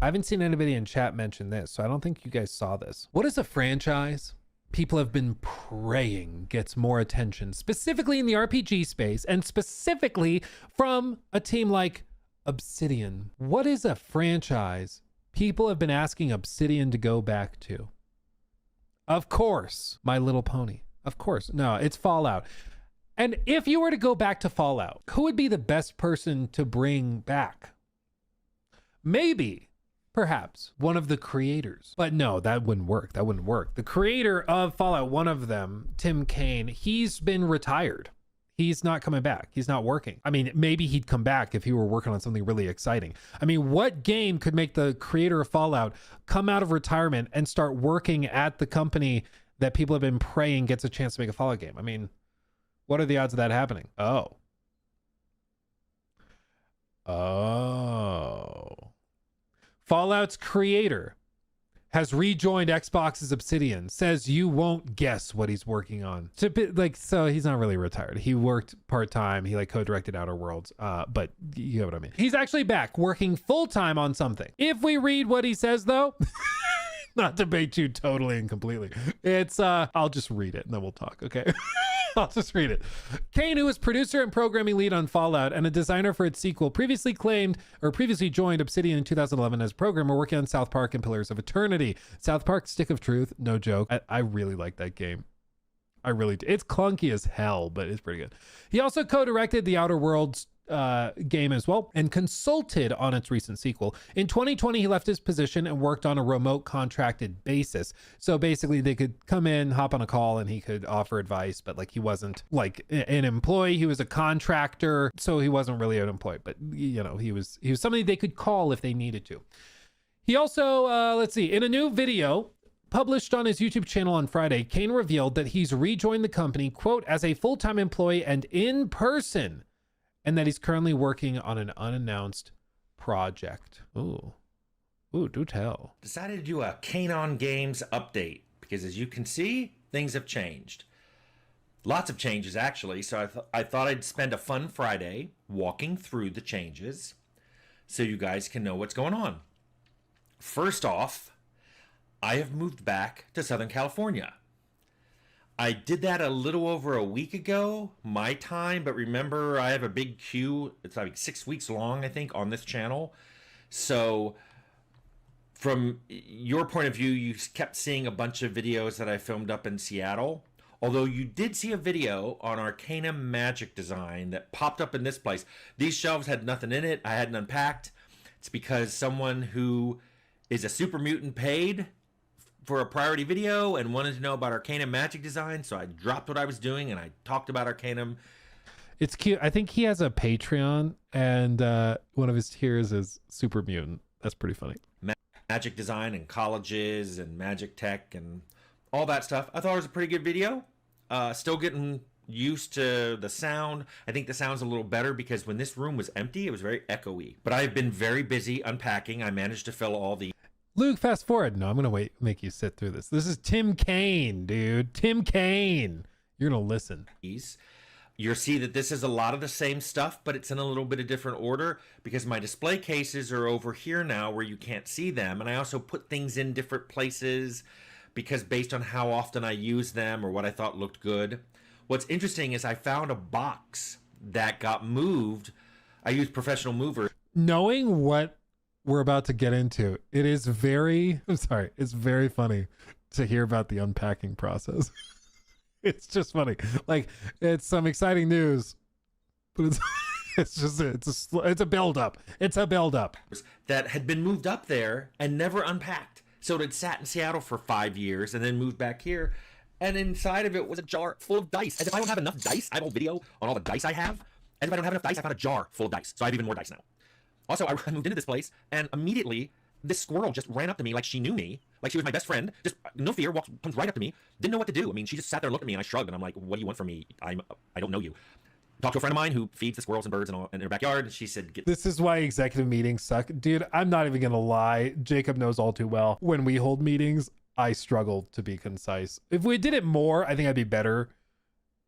I haven't seen anybody in chat mention this, so I don't think you guys saw this. What is a franchise people have been praying gets more attention, specifically in the RPG space, and specifically from a team like Obsidian? What is a franchise people have been asking Obsidian to go back to? Of course, My Little Pony. Of course. No, it's Fallout. And if you were to go back to Fallout, who would be the best person to bring back? Maybe, perhaps, one of the creators. But no, that wouldn't work. That wouldn't work. The creator of Fallout, one of them, Cain, he's been retired. He's not coming back. He's not working. I mean, maybe he'd come back if he were working on something really exciting. I mean, what game could make the creator of Fallout come out of retirement and start working at the company that people have been praying gets a chance to make a Fallout game? I mean, what are the odds of that happening? Oh. Fallout's creator has rejoined Xbox's Obsidian, says you won't guess what he's working on. So he's not really retired. He worked part-time. He co-directed Outer Worlds, but you know what I mean. He's actually back working full-time on something. If we read what he says though, not to bait you totally and completely, it's, I'll just read it and then we'll talk, okay? I'll just read it. Cain, who was producer and programming lead on Fallout and a designer for its sequel, previously joined Obsidian in 2011 as programmer working on South Park and Pillars of Eternity. South Park Stick of Truth, no joke. I really like that game. I really do. It's clunky as hell, but it's pretty good. He also co-directed the Outer Worlds game as well and consulted on its recent sequel. In 2020, he left his position and worked on a remote contracted basis. So basically they could come in, hop on a call, and he could offer advice, but he wasn't an employee. He was a contractor, so he wasn't really an employee, but you know, he was somebody they could call if they needed to. He also, let's see, in a new video published on his YouTube channel on Friday, Cain revealed that he's rejoined the company, quote, as a full-time employee and in person, and that he's currently working on an unannounced project. Ooh, do tell. Decided to do a Cain on Games update because, as you can see, things have changed. Lots of changes, actually. So I thought I'd spend a fun Friday walking through the changes so you guys can know what's going on. First off, I have moved back to Southern California. I did that a little over a week ago, my time, but remember I have a big queue. It's 6 weeks long, I think, on this channel. So from your point of view, you kept seeing a bunch of videos that I filmed up in Seattle. Although you did see a video on Arcana magic design that popped up in this place. These shelves had nothing in it. I hadn't unpacked. It's because someone who is a super mutant paid for a priority video and wanted to know about Arcana magic design, so I dropped what I was doing and I talked about Arcanum. It's cute. I think he has a Patreon, and one of his tiers is super mutant. That's pretty funny. Magic design and colleges and magic tech and all that stuff. I thought it was a pretty good video. Still getting used to the sound. I think the sound's a little better because when this room was empty, it was very echoey. But I've been very busy unpacking. I managed to fill all the... Luke, fast forward. No, I'm going to make you sit through this. This is Cain, dude. Cain. You're going to listen. You'll see that this is a lot of the same stuff, but it's in a little bit of different order because my display cases are over here now where you can't see them. And I also put things in different places because based on how often I use them or what I thought looked good. What's interesting is I found a box that got moved. I use professional movers. Knowing what we're about to get into, it's very funny to hear about the unpacking process. It's just funny. It's some exciting news, but it's a build up. It's a build up that had been moved up there and never unpacked. So it had sat in Seattle for 5 years and then moved back here. And inside of it was a jar full of dice. As if I don't have enough dice. I have a whole video on all the dice I have. As if I don't have enough dice, I found a jar full of dice. So I have even more dice now. Also, I moved into this place, and immediately, this squirrel just ran up to me like she knew me, like she was my best friend, just no fear, comes right up to me, didn't know what to do. I mean, she just sat there and looked at me, and I shrugged, and I'm like, what do you want from me? I don't know you. Talked to a friend of mine who feeds the squirrels and birds in her backyard, and she said... This is why executive meetings suck. Dude, I'm not even going to lie. Jacob knows all too well. When we hold meetings, I struggle to be concise. If we did it more, I think I'd be better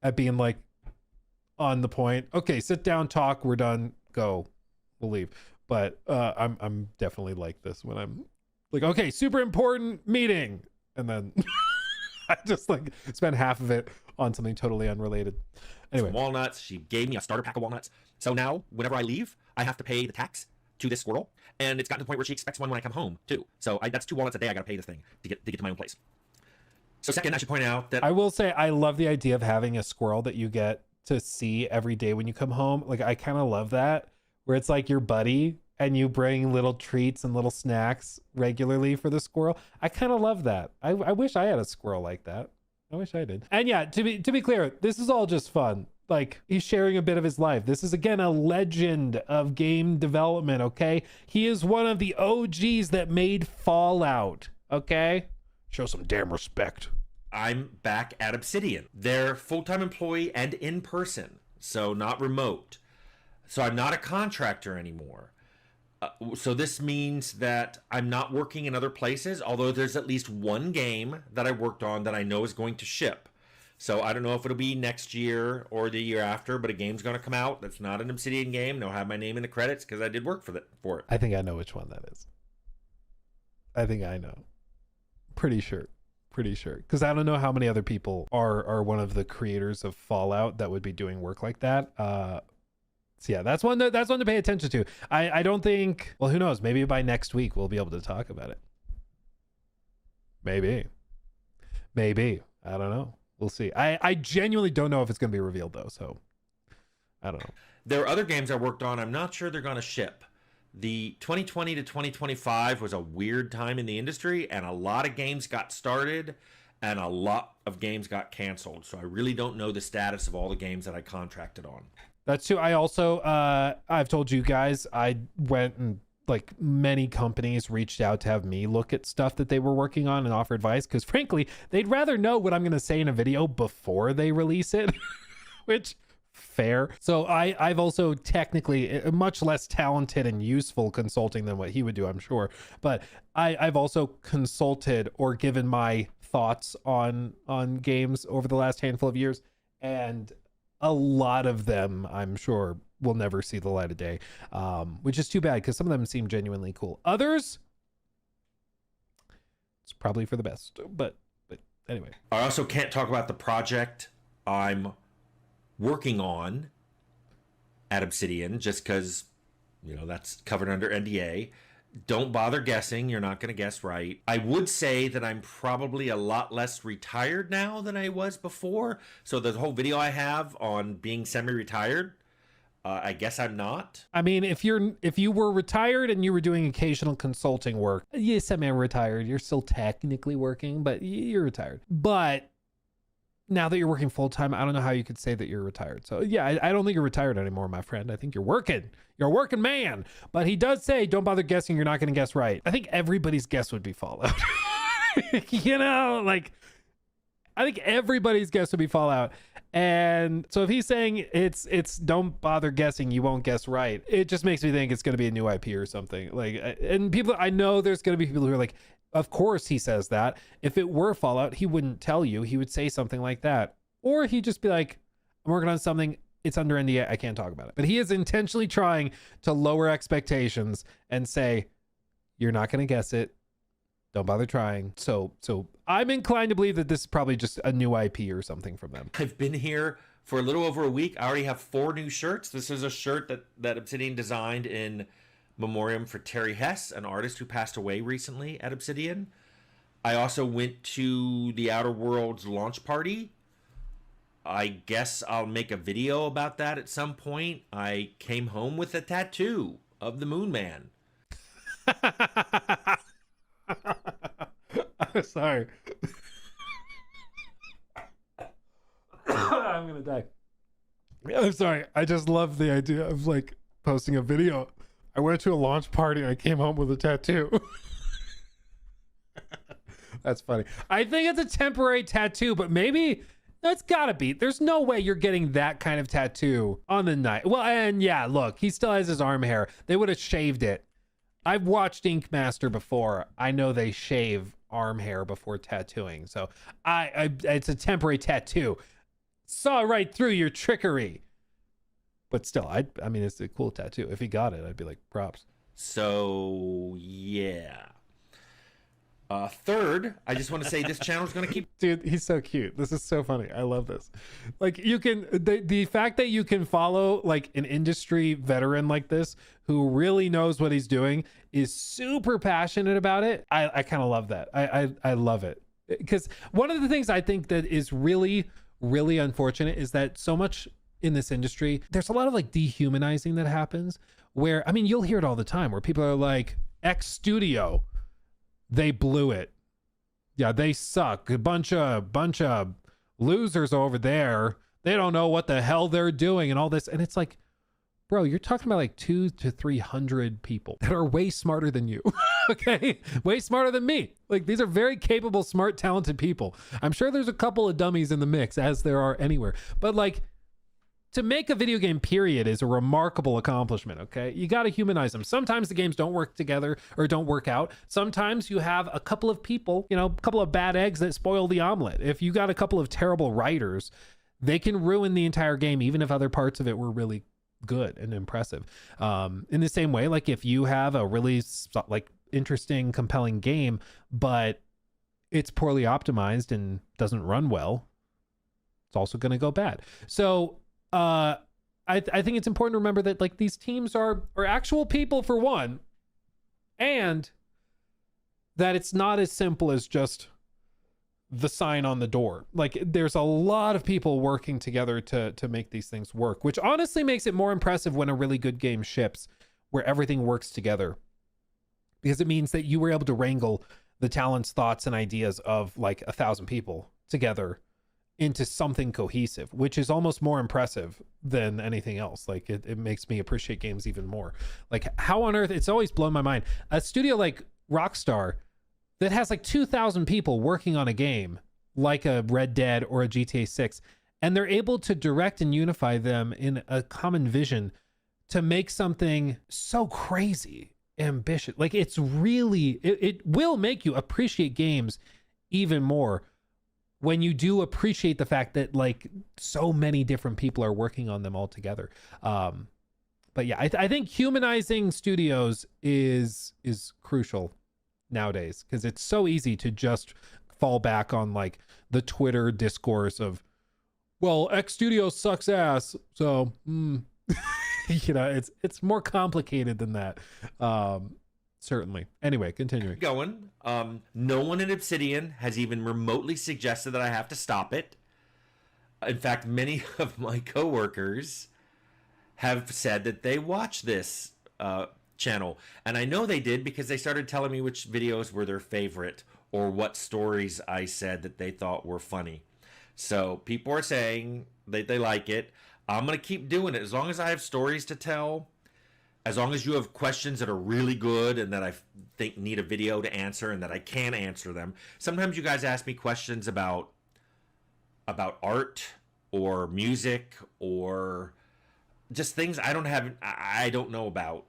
at being on the point. Okay, sit down, talk, we're done, go. We'll leave. But I'm definitely like this when I'm like, okay, super important meeting, and then I just like spend half of it on something totally unrelated. Anyway, some walnuts. She gave me a starter pack of walnuts. So now, whenever I leave, I have to pay the tax to this squirrel, and it's gotten to the point where she expects one when I come home too. So that's 2 walnuts a day. I got to pay this thing to get to my own place. So second, I should point out that I will say I love the idea of having a squirrel that you get to see every day when you come home. Like, I kind of love that, where it's like your buddy and you bring little treats and little snacks regularly for the squirrel. I kind of love that. I wish I had a squirrel like that. I wish I did. And yeah, to be clear, this is all just fun. Like, he's sharing a bit of his life. This is, again, a legend of game development, okay? He is one of the OGs that made Fallout, okay? Show some damn respect. I'm back at Obsidian. They're full-time employee and in person, so not remote. So I'm not a contractor anymore. So this means that I'm not working in other places, although there's at least one game that I worked on that I know is going to ship. So I don't know if it'll be next year or the year after, but a game's going to come out that's not an Obsidian game. It'll have my name in the credits because I did work for it. I think I know which one that is. I think I know. Pretty sure. Because I don't know how many other people are one of the creators of Fallout that would be doing work like that. So yeah, that's one to pay attention to. I don't think, well, who knows? Maybe by next week we'll be able to talk about it. Maybe. I don't know. We'll see. I genuinely don't know if it's going to be revealed though. So I don't know. There are other games I worked on. I'm not sure they're going to ship. The 2020 to 2025 was a weird time in the industry, and a lot of games got started and a lot of games got canceled. So I really don't know the status of all the games that I contracted on. That's true. I also, I've told you guys, I went and like many companies reached out to have me look at stuff that they were working on and offer advice, because frankly, they'd rather know what I'm going to say in a video before they release it, which fair. So I've also technically much less talented and useful consulting than what he would do, I'm sure. But I've also consulted or given my thoughts on games over the last handful of years, and a lot of them I'm sure will never see the light of day, which is too bad because some of them seem genuinely cool. Others, it's probably for the best. But anyway, I also can't talk about the project I'm working on at Obsidian just because, that's covered under NDA. Don't bother guessing. You're not going to guess right. I would say that I'm probably a lot less retired now than I was before. So the whole video I have on being semi-retired, I guess I'm not. I mean, if you were retired and you were doing occasional consulting work, yeah, semi-retired, you're still technically working, but you're retired. But now that you're working full-time, I don't know how you could say that you're retired. So yeah, I don't think you're retired anymore, my friend. I think you're working. You're a working man. But he does say, don't bother guessing. You're not going to guess right. I think everybody's guess would be Fallout. I think everybody's guess would be Fallout. And so if he's saying it's don't bother guessing, you won't guess right, it just makes me think it's going to be a new IP or something. And people, I know there's going to be people who are like, of course he says that. If it were Fallout, he wouldn't tell you. He would say something like that. Or he'd just be like, I'm working on something. It's under NDA. I can't talk about it. But he is intentionally trying to lower expectations and say, you're not going to guess it. Don't bother trying. So I'm inclined to believe that this is probably just a new IP or something from them. I've been here for a little over a week. I already have 4 new shirts. This is a shirt that Obsidian designed in memoriam for Terry Hess, an artist who passed away recently at Obsidian. I also went to the Outer Worlds launch party. I guess I'll make a video about that at some point. I came home with a tattoo of the Moon Man. I'm sorry. I'm gonna die. I'm sorry. I just love the idea of like posting a video. I went to a launch party and I came home with a tattoo. That's funny. I think it's a temporary tattoo, but maybe that's gotta be. There's no way you're getting that kind of tattoo on the night. Well, and yeah, look, he still has his arm hair. They would have shaved it. I've watched Ink Master before. I know they shave arm hair before tattooing. So it's a temporary tattoo. Saw right through your trickery. But still, I mean, it's a cool tattoo. If he got it, I'd be like, props. So yeah. Third, I just want to say this channel is going to keep. Dude, he's so cute. This is so funny. I love this. Like, you can, the fact that you can follow like an industry veteran like this who really knows what he's doing, is super passionate about it. I kind of love that. I love it, because one of the things I think that is really, really unfortunate is that so much in this industry, there's a lot of like dehumanizing that happens, where, I mean, you'll hear it all the time where people are like, X studio, they blew it. Yeah, they suck. A bunch of losers over there. They don't know what the hell they're doing and all this. And it's like, bro, you're talking about like 200 to 300 people that are way smarter than you. Okay, way smarter than me. Like, these are very capable, smart, talented people. I'm sure there's a couple of dummies in the mix, as there are anywhere. But like, to make a video game, period, is a remarkable accomplishment, okay? You got to humanize them. Sometimes the games don't work together or don't work out. Sometimes you have a couple of people, you know, a couple of bad eggs that spoil the omelet. If you got a couple of terrible writers, they can ruin the entire game, even if other parts of it were really good and impressive. In the same way, like, if you have a really like interesting, compelling game, but it's poorly optimized and doesn't run well, it's also going to go bad. So I think it's important to remember that like these teams are actual people, for one, and that it's not as simple as just the sign on the door. Like, there's a lot of people working together to make these things work, which honestly makes it more impressive when a really good game ships, where everything works together, because it means that you were able to wrangle the talents, thoughts, and ideas of like 1,000 people together into something cohesive, which is almost more impressive than anything else. Like, it makes me appreciate games even more. Like, how on earth, it's always blown my mind, a studio like Rockstar that has like 2,000 people working on a game like a Red Dead or a GTA 6, and they're able to direct and unify them in a common vision to make something so crazy ambitious. Like, it's really, it will make you appreciate games even more when you do appreciate the fact that like so many different people are working on them all together. But yeah, I think humanizing studios is crucial nowadays, because it's so easy to just fall back on like the Twitter discourse of, well, X studio sucks ass, so you know, it's more complicated than that. Certainly. Anyway, continuing. Going. No one in Obsidian has even remotely suggested that I have to stop it. In fact, many of my coworkers have said that they watch this channel, and I know they did because they started telling me which videos were their favorite or what stories I said that they thought were funny. So people are saying that they like it. I'm gonna keep doing it as long as I have stories to tell. As long as you have questions that are really good and that I think need a video to answer and that I can answer them. Sometimes you guys ask me questions about art or music or just things I don't know about.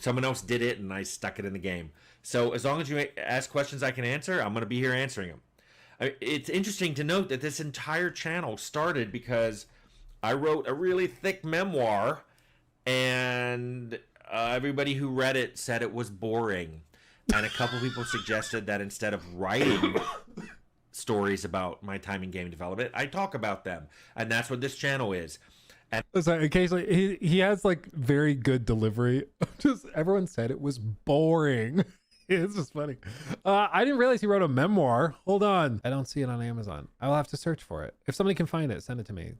Someone else did it and I stuck it in the game. So as long as you ask questions I can answer, I'm going to be here answering them. It's interesting to note that this entire channel started because I wrote a really thick memoir, and everybody who read it said it was boring. And a couple people suggested that instead of writing stories about my time in game development, I talk about them. And that's what this channel is. And so occasionally he has like very good delivery. Just everyone said it was boring. It's just funny. I didn't realize he wrote a memoir. Hold on. I don't see it on Amazon. I'll have to search for it. If somebody can find it, send it to me.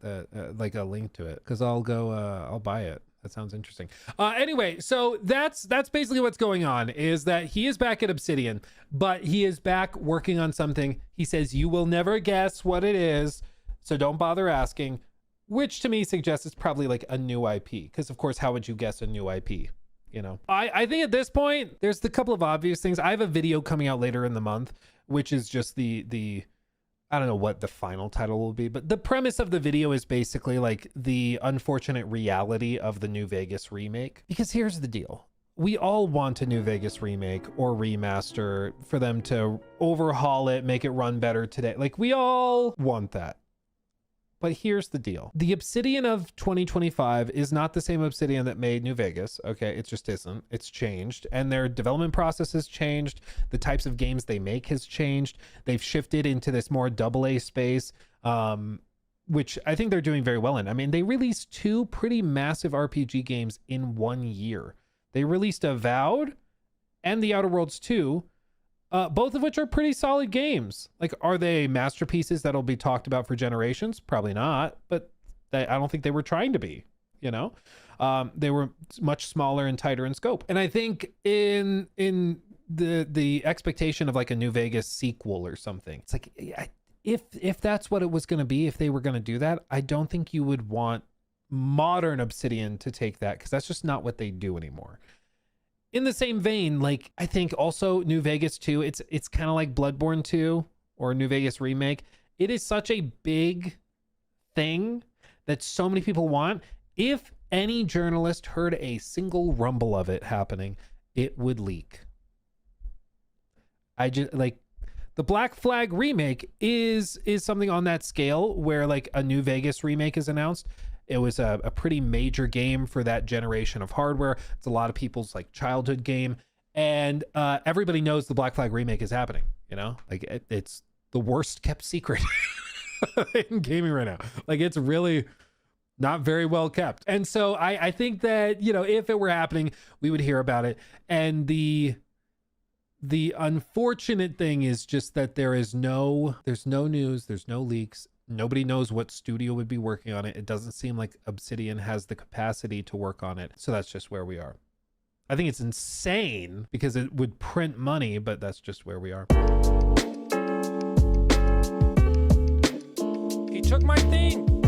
Like a link to it, because I'll go, I'll buy it. That sounds interesting. Anyway, so that's basically what's going on, is that he is back at Obsidian, but he is back working on something. He says, you will never guess what it is, so don't bother asking, which to me suggests it's probably like a new IP, because of course, how would you guess a new IP? You know, I think at this point, there's a couple of obvious things. I have a video coming out later in the month, which is just the I don't know what the final title will be, but the premise of the video is basically like the unfortunate reality of the New Vegas remake. Because here's the deal. We all want a New Vegas remake or remaster, for them to overhaul it, make it run better today. Like, we all want that. But here's the deal. The Obsidian of 2025 is not the same Obsidian that made New Vegas. Okay, it just isn't. It's changed. And their development process has changed. The types of games they make has changed. They've shifted into this more AA space, which I think they're doing very well in. I mean, they released 2 pretty massive RPG games in 1 year. They released Avowed and The Outer Worlds 2, both of which are pretty solid games. Like, are they masterpieces that'll be talked about for generations? Probably not, but I don't think they were trying to be, you know? They were much smaller and tighter in scope. And I think in the expectation of like a New Vegas sequel or something, it's like, if that's what it was going to be, if they were going to do that, I don't think you would want modern Obsidian to take that, because that's just not what they do anymore. In the same vein, like, I think also New Vegas 2, it's kind of like Bloodborne 2 or New Vegas Remake. It is such a big thing that so many people want. If any journalist heard a single rumble of it happening, it would leak. I just, like, the Black Flag remake is something on that scale where like a New Vegas remake is announced. It was a pretty major game for that generation of hardware. It's a lot of people's like childhood game. And everybody knows the Black Flag remake is happening, you know? Like it's the worst kept secret in gaming right now. Like it's really not very well kept. And so I think that, you know, if it were happening, we would hear about it. And the unfortunate thing is just that there's no news, there's no leaks. Nobody knows what studio would be working on it. It doesn't seem like Obsidian has the capacity to work on it. So that's just where we are. I think it's insane because it would print money, but that's just where we are. He took my thing.